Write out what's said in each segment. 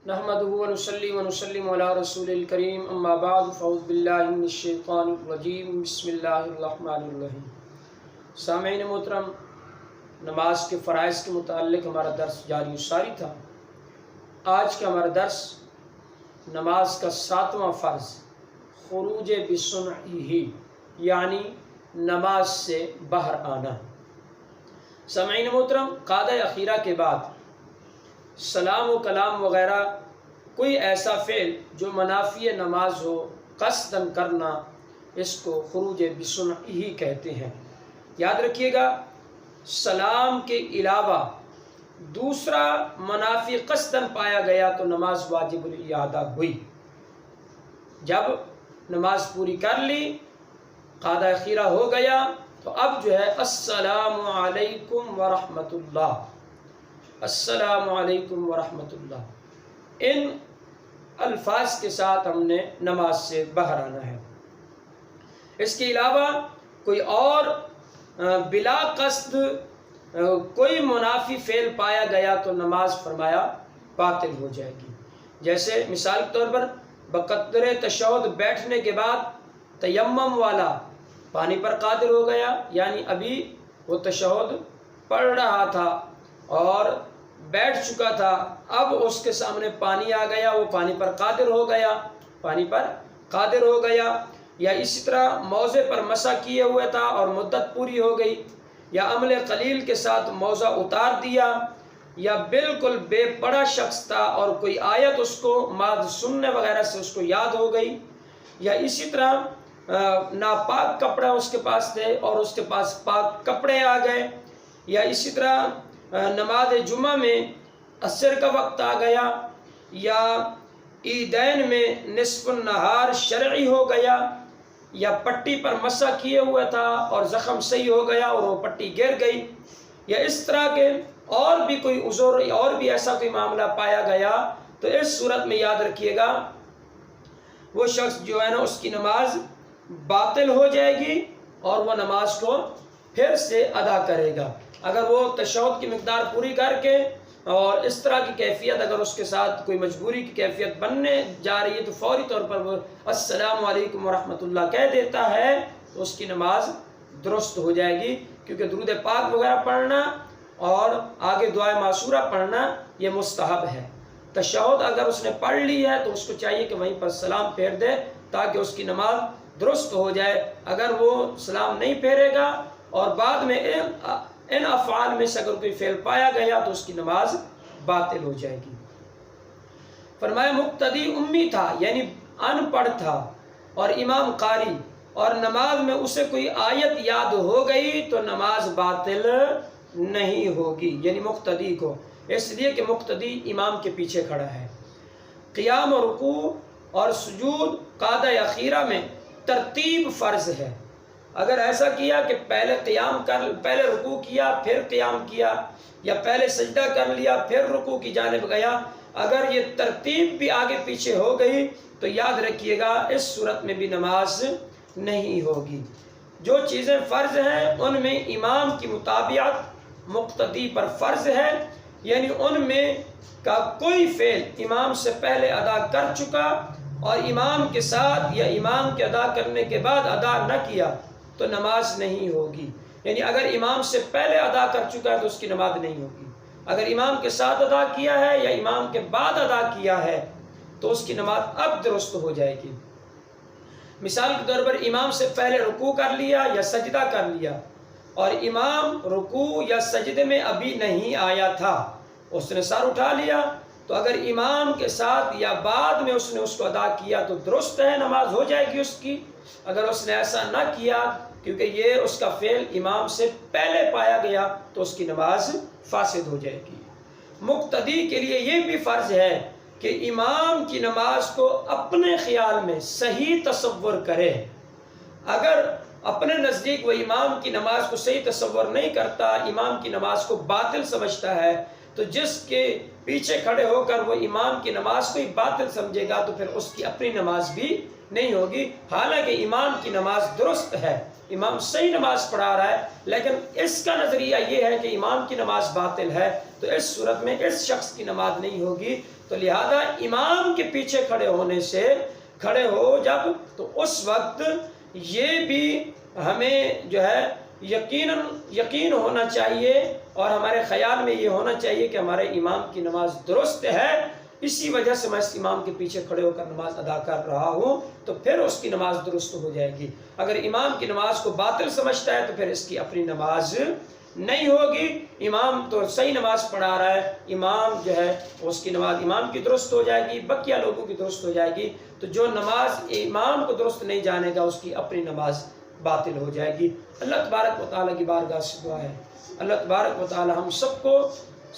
نحمده ونصلي ونسلم على رسول الكريم اما بعد فاعوذ باللہ من الشیطان الرجیم بسم اللہ الرحمن الرحیم۔ سامعین محترم، نماز کے فرائض کے متعلق ہمارا درس جاری و ساری تھا۔ آج کا ہمارا درس نماز کا 7واں فرض خروج بسنعہ، یعنی نماز سے باہر آنا۔ سامعین محترم، قاعدہ اخیرہ کے بعد سلام و کلام وغیرہ کوئی ایسا فعل جو منافی نماز ہو قصداً کرنا، اس کو خروج بسنعہ کہتے ہیں۔ یاد رکھیے گا، سلام کے علاوہ دوسرا منافی قصداً پایا گیا تو نماز واجب الاعادہ ہوئی۔ جب نماز پوری کر لی، قاعدہ اخیرہ ہو گیا، تو اب جو ہے السلام علیکم ورحمۃ اللہ، السلام علیکم ورحمۃ اللہ، ان الفاظ کے ساتھ ہم نے نماز سے باہر آنا ہے۔ اس کے علاوہ کوئی اور بلا قصد کوئی منافی فعل پایا گیا تو نماز فرمایا باطل ہو جائے گی۔ جیسے مثال کے طور پر بقدر تشہد بیٹھنے کے بعد تیمم والا پانی پر قادر ہو گیا، یعنی ابھی وہ تشہد پڑھ رہا تھا اور بیٹھ چکا تھا، اب اس کے سامنے پانی آ گیا، وہ پانی پر قادر ہو گیا، پانی پر قادر ہو گیا۔ یا اسی طرح موضع پر مسح کیے ہوئے تھا اور مدت پوری ہو گئی، یا عمل قلیل کے ساتھ موضع اتار دیا، یا بالکل بے پڑھا شخص تھا اور کوئی آیت اس کو ماد سننے وغیرہ سے اس کو یاد ہو گئی، یا اسی طرح ناپاک کپڑے اس کے پاس تھے اور اس کے پاس پاک کپڑے آ گئے، یا اسی طرح نماز جمعہ میں عصر کا وقت آ گیا، یا عیدین میں نصف النہار شرعی ہو گیا، یا پٹی پر مسح کیے ہوئے تھا اور زخم صحیح ہو گیا اور وہ پٹی گر گئی، یا اس طرح کے اور بھی کوئی عذر اور بھی ایسا کوئی معاملہ پایا گیا، تو اس صورت میں یاد رکھیے گا وہ شخص جو ہے نا اس کی نماز باطل ہو جائے گی اور وہ نماز کو پھر سے ادا کرے گا۔ اگر وہ تشہد کی مقدار پوری کر کے اور اس طرح کی کیفیت اگر اس کے ساتھ کوئی مجبوری کی کیفیت بننے جا رہی ہے تو فوری طور پر وہ السلام علیکم ورحمۃ اللہ کہہ دیتا ہے تو اس کی نماز درست ہو جائے گی، کیونکہ درود پاک وغیرہ پڑھنا اور آگے دعائے معصورہ پڑھنا یہ مستحب ہے۔ تشہد اگر اس نے پڑھ لی ہے تو اس کو چاہیے کہ وہیں پر سلام پھیر دے تاکہ اس کی نماز درست ہو جائے۔ اگر وہ سلام نہیں پھیرے گا اور بعد میں ان افعال میں سے اگر کوئی فعل پایا گیا تو اس کی نماز باطل ہو جائے گی۔ فرمایا مقتدی امی تھا، یعنی ان پڑھ تھا اور امام قاری، اور نماز میں اسے کوئی آیت یاد ہو گئی تو نماز باطل نہیں ہوگی، یعنی مقتدی کو، اس لیے کہ مقتدی امام کے پیچھے کھڑا ہے۔ قیام اور رکوع اور سجود قاعدہ اخیرہ میں ترتیب فرض ہے۔ اگر ایسا کیا کہ پہلے رکوع کیا پھر قیام کیا، یا پہلے سجدہ کر لیا پھر رکوع کی جانب گیا، اگر یہ ترتیب بھی آگے پیچھے ہو گئی تو یاد رکھیے گا اس صورت میں بھی نماز نہیں ہوگی۔ جو چیزیں فرض ہیں ان میں امام کی مطابعت مقتدی پر فرض ہے، یعنی ان میں کا کوئی فعل امام سے پہلے ادا کر چکا اور امام کے ساتھ یا امام کے ادا کرنے کے بعد ادا نہ کیا تو نماز نہیں ہوگی۔ یعنی اگر امام سے پہلے ادا کر چکا ہے تو اس کی نماز نہیں ہوگی، اگر امام کے ساتھ ادا کیا ہے یا امام کے بعد ادا کیا ہے تو اس کی نماز اب درست ہو جائے گی۔ مثال کے طور پر امام سے پہلے رکوع کر لیا یا سجدہ کر لیا اور امام رکوع یا سجدے میں ابھی نہیں آیا تھا، اس نے سر اٹھا لیا، تو اگر امام کے ساتھ یا بعد میں اس نے اس کو ادا کیا تو درست ہے، نماز ہو جائے گی اس کی۔ اگر اس نے ایسا نہ کیا کیونکہ یہ اس کا فعل امام سے پہلے پایا گیا تو اس کی نماز فاسد ہو جائے گی۔ مقتدی کے لیے یہ بھی فرض ہے کہ امام کی نماز کو اپنے خیال میں صحیح تصور کرے۔ اگر اپنے نزدیک وہ امام کی نماز کو صحیح تصور نہیں کرتا، امام کی نماز کو باطل سمجھتا ہے، تو جس کے پیچھے کھڑے ہو کر وہ امام کی نماز کو ہی باطل سمجھے گا تو پھر اس کی اپنی نماز بھی نہیں ہوگی۔ حالانکہ امام کی نماز درست ہے، امام صحیح نماز پڑھا رہا ہے، لیکن اس کا نظریہ یہ ہے کہ امام کی نماز باطل ہے، تو اس صورت میں اس شخص کی نماز نہیں ہوگی۔ تو لہذا امام کے پیچھے کھڑے ہو جب، تو اس وقت یہ بھی ہمیں جو ہے یقین ہونا چاہیے، اور ہمارے خیال میں یہ ہونا چاہیے کہ ہمارے امام کی نماز درست ہے، اسی وجہ سے میں اس امام کے پیچھے کھڑے ہو کر نماز ادا کر رہا ہوں، تو پھر اس کی نماز درست ہو جائے گی۔ اگر امام کی نماز کو باطل سمجھتا ہے تو پھر اس کی اپنی نماز نہیں ہوگی۔ امام تو صحیح نماز پڑھا رہا ہے، امام جو ہے اس کی نماز امام کی درست ہو جائے گی، بقیہ لوگوں کی درست ہو جائے گی۔ تو جو نماز امام کو درست نہیں جانے گا اس کی اپنی نماز باطل ہو جائے گی۔ اللہ تبارک و تعالیٰ کی بارگاہ سے دعا ہے، اللہ تبارک و تعالیٰ ہم سب کو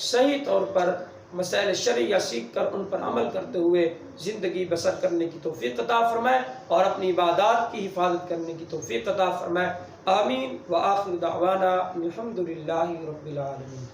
صحیح طور پر مسائل شرعیہ سیکھ کر ان پر عمل کرتے ہوئے زندگی بسر کرنے کی توفیق عطا فرمائے، اور اپنی عبادات کی حفاظت کرنے کی توفیق عطا فرمائے۔ آمین۔ وآخر دعوانا الحمدللہ رب العالمین۔